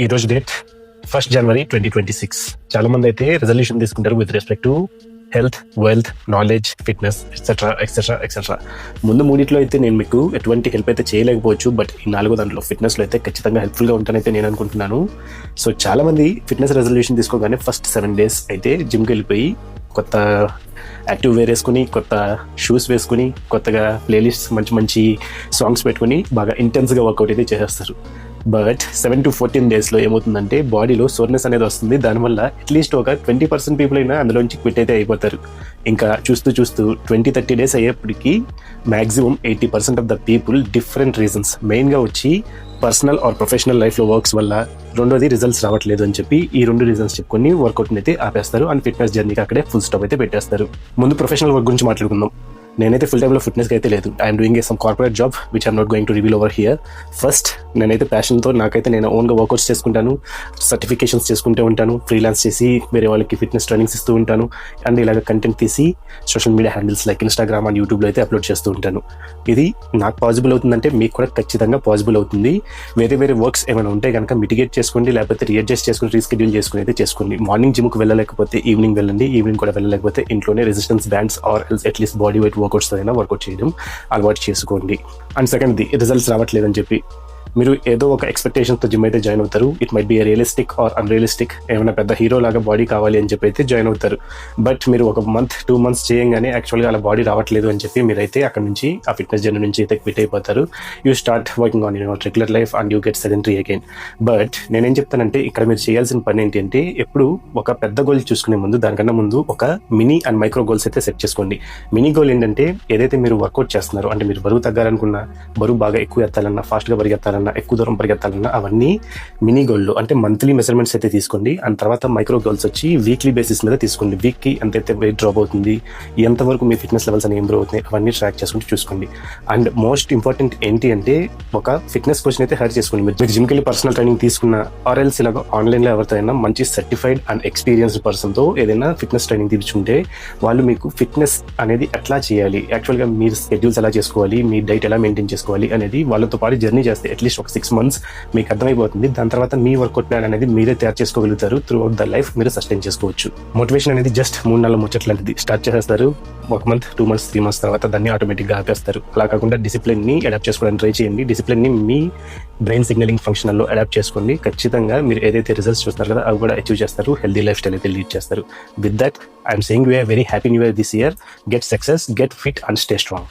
ఈరోజు date 1st January 2026. చాలా మంది అయితే రెజల్యూషన్ తీసుకుంటారు with respect to health, wealth, knowledge, fitness etcetera. ముందు మూడిట్లో అయితే నేను మీకు ఎటువంటి హెల్ప్ అయితే చేయలేకపోవచ్చు, బట్ ఈ 4వ దాంట్లో ఫిట్నెస్లో అయితే ఖచ్చితంగా హెల్ప్ఫుల్గా ఉంటానైతే నేను అనుకుంటున్నాను. సో చాలా మంది ఫిట్నెస్ రెజల్యూషన్ తీసుకోగానే ఫస్ట్ 7 days అయితే జిమ్కి వెళ్ళిపోయి కొత్త యాక్టివ్ వేర్ వేసుకుని, కొత్త షూస్ వేసుకుని, కొత్తగా ప్లేలిస్ట్ మంచి సాంగ్స్ పెట్టుకుని బాగా ఇంటెన్స్గా వర్కౌట్ అయితే చేసేస్తారు. బట్ 7 to 14 daysలో ఏమవుతుందంటే బాడీలో సోర్నెస్ అనేది వస్తుంది. దానివల్ల అట్లీస్ట్ ఒక 20% పీపుల్ అయినా అందులోంచి క్విట్ అయితే అయిపోతారు. ఇంకా చూస్తూ 20-30 days అయ్యేప్పటికీ maximum 80% of the people different reasons, మెయిన్గా వచ్చి పర్సనల్ ఆర్ ప్రొఫెషనల్ లైఫ్లో వర్క్స్ వల్ల, రెండోది రిజల్ట్స్ రావట్లేదు అని చెప్పి ఈ 2 రీజన్స్ చెప్పుకొని వర్కౌట్ని అయితే ఆపేస్తారు అండ్ ఫిట్నెస్ జర్నీకి అక్కడే ఫుల్ స్టాప్ అయితే పెట్టేస్తారు. ముందు ప్రొఫెషనల్ వర్క్ గురించి మాట్లాడుకుందాం. నేనైతే ఫుల్ టైంలో ఫిట్నెస్కి అయితే లేదు. I'm doing some corporate job which I'm not going to reveal over here. First నేనైతే ప్యాషన్తో నాకైతే నేను ఓన్గా వర్కౌట్స్ చేసుకుంటాను, సర్టిఫికేషన్స్ చేసుకుంటూ ఉంటాను, ఫ్రీలాన్స్ చేసి వేరే వాళ్ళకి ఫిట్నెస్ ట్రైనింగ్స్ ఇస్తూ ఉంటాను అండ్ ఇలాగ కంటెంట్ తీసి social media handles like Instagram and యూట్యూబ్లో అయితే అప్లోడ్ చేస్తూ ఉంటాను. ఇది నాకు పాసిబుల్ అవుతుందంటే మీకు కూడా ఖచ్చితంగా పాసిబుల్ అవుతుంది. వేరే వర్క్స్ ఏమైనా ఉంటే కనుక మిటిగేట్ చేసుకోండి, లేకపోతే రీఅడ్జస్ట్ చేసుకుని రీస్కెడ్యూల్ చేసుకుని అయితే చేసుకోండి. మార్నింగ్ జిమ్కి వెళ్ళలేకపోతే ఈవినింగ్ వెళ్ళండి, ఈవినింగ్ కూడా వెళ్ళలేకపోతే ఇంట్లోనే resistance bands or at least body weight వర్కౌట్స్తో అయినా వర్కౌట్ చేయడం అలవాటు చేసుకోండి. అండ్ సెకండ్ది, రిజల్ట్స్ రావట్లేదని చెప్పి మీరు ఏదో ఒక ఎక్స్పెక్టేషన్తో జిమ్ అయితే జాయిన్ అవుతారు. It might be realistic or unrealistic. ఏమైనా పెద్ద హీరో లాగా బాడీ కావాలి అని చెప్పి అయితే జాయిన్ అవుతారు. బట్ మీరు ఒక మంత్ 2 months చేయంగానే యాక్చువల్గా అలా బాడీ రావట్లేదు అని చెప్పి మీరైతే అక్కడ నుంచి ఆ ఫిట్నెస్ జర్నీ నుంచి అయితే క్విట్ అయిపోతారు. You start working on your regular life and you get sedentary again. But నేనేం చెప్తానంటే ఇక్కడ మీరు చేయాల్సిన పని ఏంటి అంటే ఎప్పుడు ఒక పెద్ద గోల్ చూసుకునే ముందు దానికన్నా ముందు ఒక మినీ అండ్ మైక్రో గోల్స్ అయితే సెట్ చేసుకోండి. మినీ గోల్ ఏంటంటే ఏదైతే మీరు వర్కౌట్ చేస్తున్నారో, అంటే మీరు బరువు తగ్గాలనుకున్నా, బరువు బాగా ఎక్కువ ఎత్తాలన్నా, ఫాస్ట్గా పరిగెత్తాలన్నా, ఎక్కువ దూరం పరిగెత్తాలన్నా, అవన్నీ మినీ గోల్లు అంటే మంత్లీ మెజర్మెంట్స్ అయితే తీసుకోండి. అండ్ తర్వాత మైక్రో గోల్స్ వచ్చి వీక్లీ బేసిస్ మీద తీసుకోండి. వీక్కి ఎంతైతే వెయిట్ డ్రాప్ అవుతుంది, ఎంతవరకు మీ ఫిట్నెస్ లెవెల్స్ అని ఇంప్రూవ్ అవుతున్నాయి, అవన్నీ ట్రాక్ చేసుకుంటూ చూసుకోండి. అండ్ మోస్ట్ ఇంపార్టెంట్ ఏంటి అంటే ఒక ఫిట్నెస్ కోచ్ని అయితే హైర్ చేసుకోండి. మీరు జిమ్కి వెళ్ళి పర్సనల్ ట్రైనింగ్ తీసుకున్న ఆర్ఎల్స్ ఇలాగా ఆన్లైన్లో ఎవరితో అయినా మంచి సర్టిఫైడ్ అండ్ ఎక్స్పీరియన్స్డ్ పర్సన్తో ఏదైనా ఫిట్నెస్ ట్రైనింగ్ తీసుకుంటే వాళ్ళు మీకు ఫిట్నెస్ అనేది ఎట్లా చేయాలి, యాక్చువల్గా మీరు షెడ్యూల్స్ ఎలా చేసుకోవాలి, మీ డైట్ ఎలా మెయింటైన్ చేసుకోవాలి అనేది వాళ్ళతో పాటు జర్నీ చేస్తే అట్లీస్ట్ ఒక 6 months మీకు అర్థమైపోతుంది. దాని తర్వాత మీ వర్కౌట్ ప్లాన్ అనేది మీరే తయారు చేసుకోగలుగుతారు. త్రూ అవుట్ ద లైఫ్ మీరు సస్టైన్ చేసుకోవచ్చు. మోటివేషన్ అనేది జస్ట్ 3 ముచ్చట్లు లాంటిది. స్టార్ట్ చేసేస్తారు, 1 month, 2 months, 3 months తర్వాత దాన్ని ఆటోమేటిక్గా ఆపేస్తారు. అలా కాకుండా డిసిప్లిన్ని అడాప్ట్ చేసుకోవడానికి ట్రై చేయండి. డిసిప్లిన్ని మీ బ్రెయిన్ సిగ్నలింగ్ ఫంక్షన్లో అడాప్ట్ చేసుకోండి. ఖచ్చితంగా మీరు ఏదైతే రిజల్ట్స్ చూస్తున్నారు కదా అవి కూడా అచీవ్ చేస్తారు. హెల్దీ లైఫ్ స్టైల్ అయితే లీడ్ చేస్తారు. With that I'm saying you a very happy new year this year. Get success, get fit and stay strong.